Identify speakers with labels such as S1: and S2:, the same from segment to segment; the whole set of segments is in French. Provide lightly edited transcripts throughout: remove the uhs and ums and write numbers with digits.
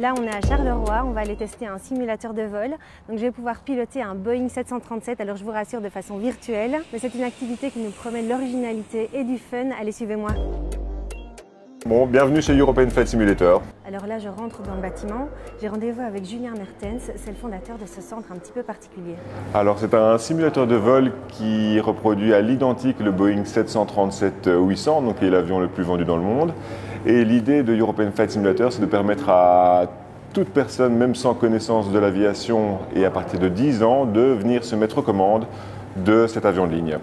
S1: Là, on est à Charleroi, on va aller tester un simulateur de vol. Donc, je vais pouvoir piloter un Boeing 737, alors je vous rassure, de façon virtuelle. Mais c'est une activité qui nous promet de l'originalité et du fun. Allez, suivez-moi.
S2: Bon, bienvenue chez European Flight Simulator.
S1: Alors là, je rentre dans le bâtiment. J'ai rendez-vous avec Julien Mertens, c'est le fondateur de ce centre un petit peu particulier.
S2: Alors, c'est un simulateur de vol qui reproduit à l'identique le Boeing 737-800, donc qui est l'avion le plus vendu dans le monde. Et l'idée de European Flight Simulator, c'est de permettre à toute personne, même sans connaissance de l'aviation et à partir de 10 ans, de venir se mettre aux commandes de cet avion de ligne.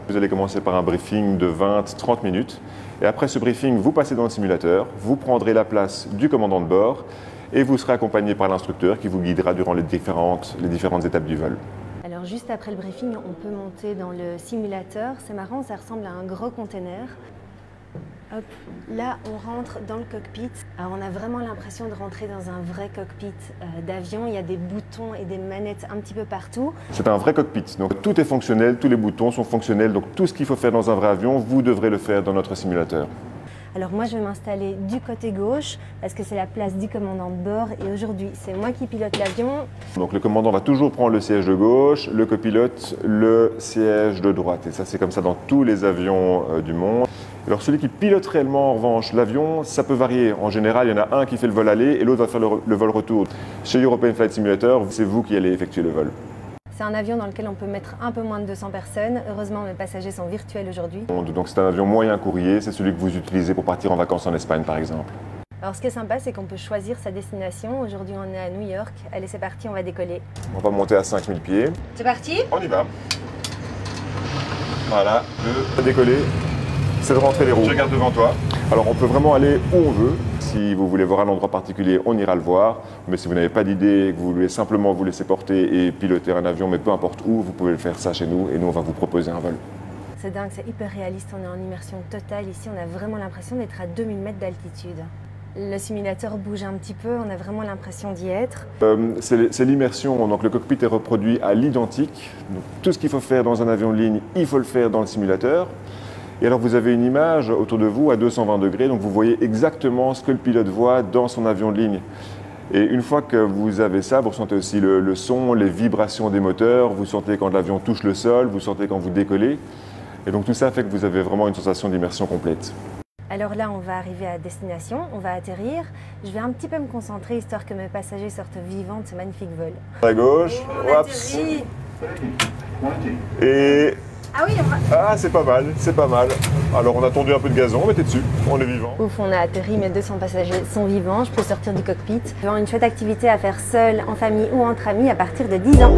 S2: Vous allez commencer par un briefing de 20-30 minutes. Et après ce briefing, vous passez dans le simulateur, vous prendrez la place du commandant de bord et vous serez accompagné par l'instructeur qui vous guidera durant les différentes étapes du vol.
S1: Alors juste après le briefing, on peut monter dans le simulateur. C'est marrant, ça ressemble à un gros container. Hop, là on rentre dans le cockpit. Alors on a vraiment l'impression de rentrer dans un vrai cockpit d'avion. Il y a des boutons et des manettes un petit peu partout.
S2: C'est un vrai cockpit, donc tout est fonctionnel, tous les boutons sont fonctionnels, donc tout ce qu'il faut faire dans un vrai avion, vous devrez le faire dans notre simulateur.
S1: Alors moi je vais m'installer du côté gauche parce que c'est la place du commandant de bord et aujourd'hui c'est moi qui pilote l'avion.
S2: Donc le commandant va toujours prendre le siège de gauche, le copilote le siège de droite et ça c'est comme ça dans tous les avions du monde. Alors celui qui pilote réellement en revanche l'avion, ça peut varier. En général il y en a un qui fait le vol aller et l'autre va faire le vol retour. Chez European Flight Simulator, c'est vous qui allez effectuer le vol.
S1: C'est un avion dans lequel on peut mettre un peu moins de 200 personnes. Heureusement, mes passagers sont virtuels aujourd'hui.
S2: Donc c'est un avion moyen courrier, c'est celui que vous utilisez pour partir en vacances en Espagne par exemple.
S1: Alors ce qui est sympa, c'est qu'on peut choisir sa destination. Aujourd'hui, on est à New York. Allez, c'est parti, on va décoller.
S2: On va monter à 5000 pieds.
S1: C'est parti?
S2: On y va. Voilà, le décoller, c'est de rentrer les roues. Je regarde devant toi. Alors on peut vraiment aller où on veut. Si vous voulez voir un endroit particulier, on ira le voir. Mais si vous n'avez pas d'idée et que vous voulez simplement vous laisser porter et piloter un avion, mais peu importe où, vous pouvez le faire ça chez nous et nous on va vous proposer un vol.
S1: C'est dingue, c'est hyper réaliste, on est en immersion totale. Ici, on a vraiment l'impression d'être à 2000 mètres d'altitude. Le simulateur bouge un petit peu, on a vraiment l'impression d'y être.
S2: C'est l'immersion, donc le cockpit est reproduit à l'identique. Tout ce qu'il faut faire dans un avion de ligne, il faut le faire dans le simulateur. Et alors vous avez une image autour de vous à 220 degrés, donc vous voyez exactement ce que le pilote voit dans son avion de ligne. Et une fois que vous avez ça, vous ressentez aussi le son, les vibrations des moteurs, vous sentez quand l'avion touche le sol, vous sentez quand vous décollez. Et donc tout ça fait que vous avez vraiment une sensation d'immersion complète.
S1: Alors là, on va arriver à destination, on va atterrir. Je vais un petit peu me concentrer, histoire que mes passagers sortent vivants de ce magnifique vol.
S2: À gauche, et...
S1: Ah oui, on va...
S2: Ah, c'est pas mal, c'est pas mal. Alors on a tendu un peu de gazon, mettez dessus, on est vivant.
S1: Ouf, on a atterri, mes 200 passagers sont vivants, je peux sortir du cockpit. J'ai une chouette activité à faire seule, en famille ou entre amis à partir de 10 ans.